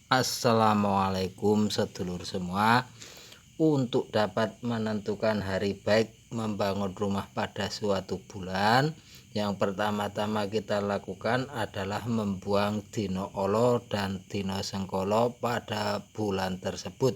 Assalamualaikum sedulur semua. Untuk dapat menentukan hari baik membangun rumah pada suatu bulan, yang pertama-tama kita lakukan adalah membuang dino olo dan dino sengkolo pada bulan tersebut.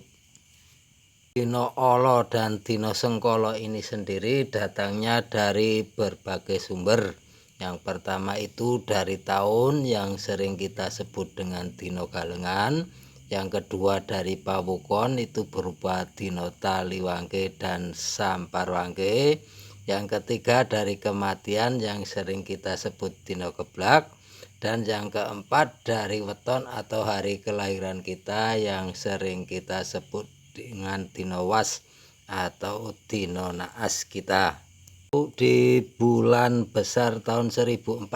Dino olo dan dino sengkolo ini sendiri datangnya dari berbagai sumber. Yang pertama itu dari tahun yang sering kita sebut dengan dino galengan. Yang kedua dari pawukon, itu berupa dino taliwangke dan samparwangke. Yang ketiga dari kematian yang sering kita sebut dino geblak. Dan yang keempat dari weton atau hari kelahiran kita yang sering kita sebut dengan dino was atau dino naas kita. Di bulan besar tahun 1446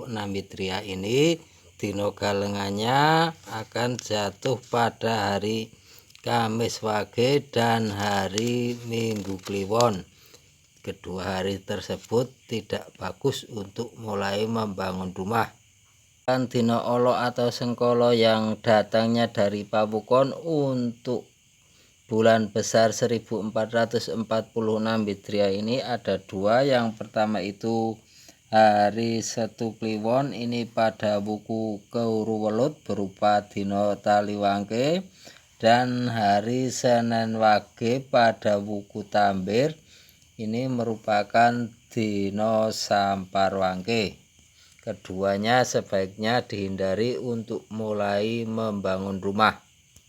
Hijriah ini, dino galengannya akan jatuh pada hari Kamis Wage dan hari Minggu Kliwon. Kedua hari tersebut tidak bagus untuk mulai membangun rumah. Dan dino olo atau sengkolo yang datangnya dari pawukon untuk bulan besar 1446 Hijriah ini ada dua. Yang pertama itu hari Setu Kliwon, ini pada wuku Kewruwelut berupa dino taliwangke, dan hari Senen Wage pada wuku Tambir, ini merupakan dino samparwangke. Keduanya sebaiknya dihindari untuk mulai membangun rumah.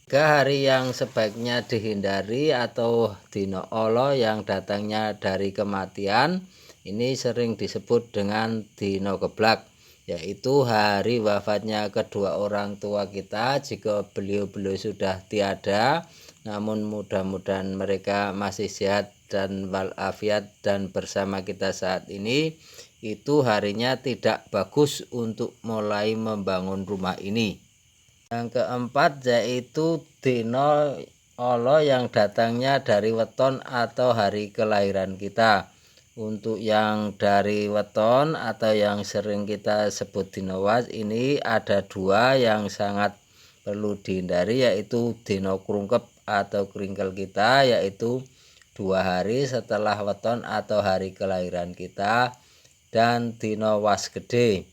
Hari yang sebaiknya dihindari atau dino olo yang datangnya dari kematian, ini sering disebut dengan dino geblak, yaitu hari wafatnya kedua orang tua kita. Jika beliau-beliau sudah tiada, namun mudah-mudahan mereka masih sehat dan walafiat dan bersama kita saat ini, itu harinya tidak bagus untuk mulai membangun rumah ini. Yang keempat yaitu dino olo yang datangnya dari weton atau hari kelahiran kita. Untuk yang dari weton atau yang sering kita sebut dino was, ini ada dua yang sangat perlu dihindari, yaitu dino krungkep atau kringkel kita, yaitu 2 hari setelah weton atau hari kelahiran kita, dan dino was gede.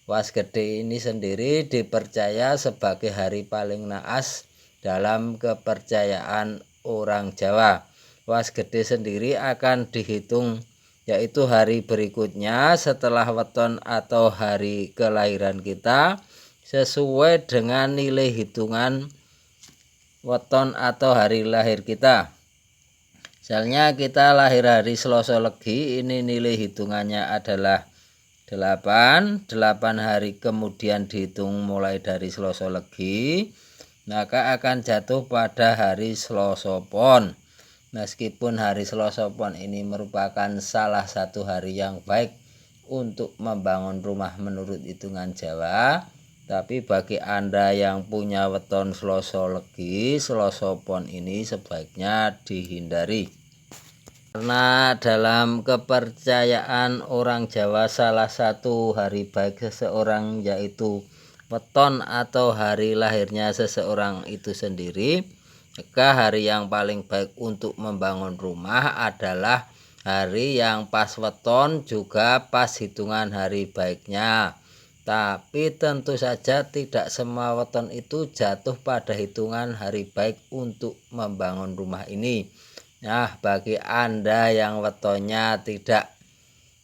Was gede ini sendiri dipercaya sebagai hari paling naas dalam kepercayaan orang Jawa. Was gede sendiri akan dihitung yaitu hari berikutnya setelah weton atau hari kelahiran kita, sesuai dengan nilai hitungan weton atau hari lahir kita. Misalnya kita lahir hari Selasa Legi, ini nilai hitungannya adalah 8 hari kemudian dihitung mulai dari Selasa Legi, maka akan jatuh pada hari Selasa Pon. Meskipun hari Selasa Pon ini merupakan salah satu hari yang baik untuk membangun rumah menurut hitungan Jawa, tapi bagi Anda yang punya weton Selasa Legi, Selasa Pon ini sebaiknya dihindari. Karena dalam kepercayaan orang Jawa, salah satu hari baik seseorang yaitu weton atau hari lahirnya seseorang itu sendiri. Maka hari yang paling baik untuk membangun rumah adalah hari yang pas weton juga pas hitungan hari baiknya. Tapi tentu saja tidak semua weton itu jatuh pada hitungan hari baik untuk membangun rumah ini. Nah, bagi Anda yang wetonnya tidak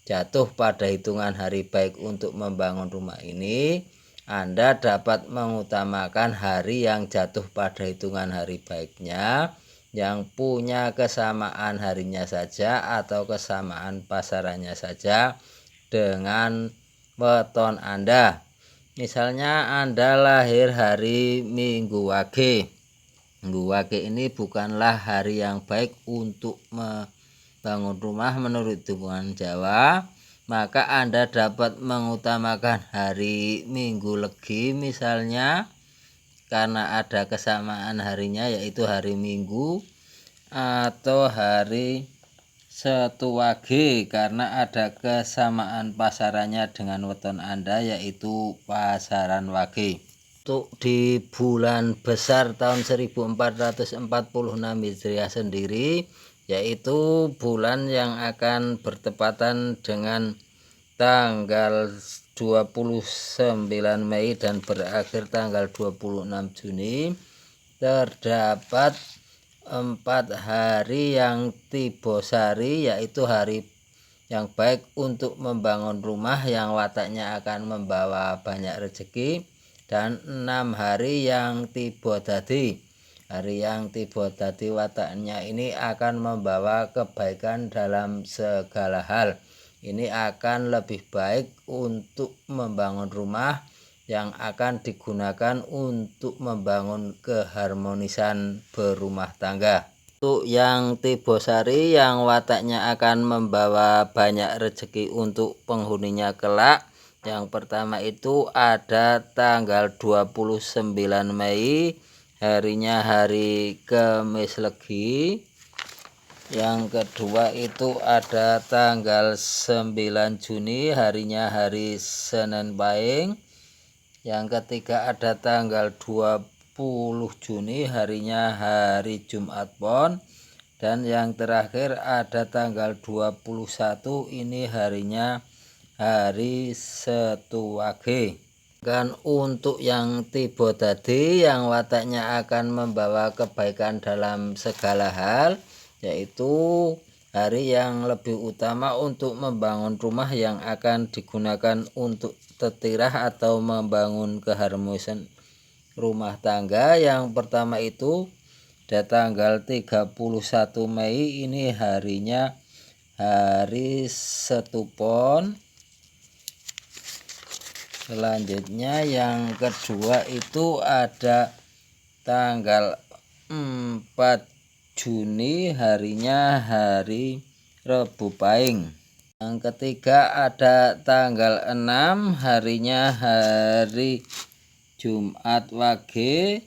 jatuh pada hitungan hari baik untuk membangun rumah ini, Anda dapat mengutamakan hari yang jatuh pada hitungan hari baiknya, yang punya kesamaan harinya saja atau kesamaan pasarannya saja dengan weton Anda. Misalnya Anda lahir hari Minggu Wage. Minggu Wage ini bukanlah hari yang baik untuk membangun rumah menurut hitungan Jawa, maka Anda dapat mengutamakan hari Minggu Legi misalnya, karena ada kesamaan harinya yaitu hari Minggu, atau hari Setu Wage karena ada kesamaan pasarannya dengan weton Anda yaitu pasaran Wage. Untuk di bulan besar tahun 1446 Hijriah sendiri, yaitu bulan yang akan bertepatan dengan tanggal 29 Mei dan berakhir tanggal 26 Juni, terdapat 4 hari yang tibosari, yaitu hari yang baik untuk membangun rumah yang wataknya akan membawa banyak rezeki, dan 6 hari yang tiba dadi. Hari yang tiba dadi wataknya ini akan membawa kebaikan dalam segala hal. Ini akan lebih baik untuk membangun rumah yang akan digunakan untuk membangun keharmonisan berumah tangga. Untuk yang tibosari yang wataknya akan membawa banyak rezeki untuk penghuninya kelak, yang pertama itu ada tanggal 29 Mei, harinya hari Kamis Legi. Yang kedua itu ada tanggal 9 Juni, harinya hari Senin Pahing. Yang ketiga ada tanggal 20 Juni, harinya hari Jumat Pon. Dan yang terakhir ada tanggal 21, ini harinya hari Setu Wage. Dan untuk yang tiba tadi yang wataknya akan membawa kebaikan dalam segala hal, yaitu hari yang lebih utama untuk membangun rumah yang akan digunakan untuk tetirah atau membangun keharmonisan rumah tangga. Yang pertama itu ada tanggal 31 Mei, ini harinya hari Setu Pon. Selanjutnya yang kedua itu ada tanggal 4 Juni, harinya hari Rebu Pahing. Yang ketiga ada tanggal 6, harinya hari Jumat Wage.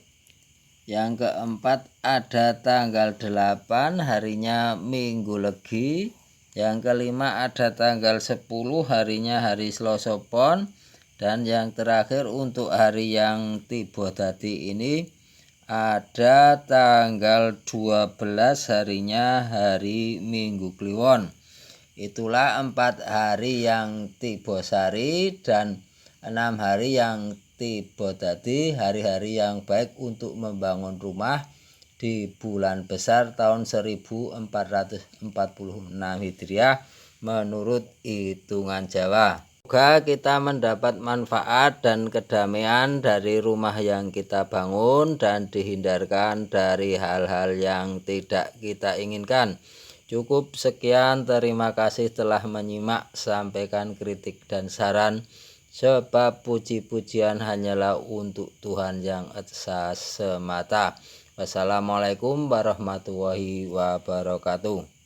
Yang keempat ada tanggal 8, harinya Minggu Legi. Yang kelima ada tanggal 10, harinya hari Selasa Pon. Dan yang terakhir untuk hari yang tiba dadi ini ada tanggal 12, harinya hari Minggu Kliwon. Itulah 4 hari yang tibosari dan 6 hari yang tiba dadi, hari-hari yang baik untuk membangun rumah di bulan besar tahun 1446 Hijriah menurut hitungan Jawa. Semoga kita mendapat manfaat dan kedamaian dari rumah yang kita bangun dan dihindarkan dari hal-hal yang tidak kita inginkan. Cukup sekian, terima kasih telah menyimak. Sampaikan kritik dan saran, sebab puji-pujian hanyalah untuk Tuhan yang esa semata. Wassalamualaikum warahmatullahi wabarakatuh.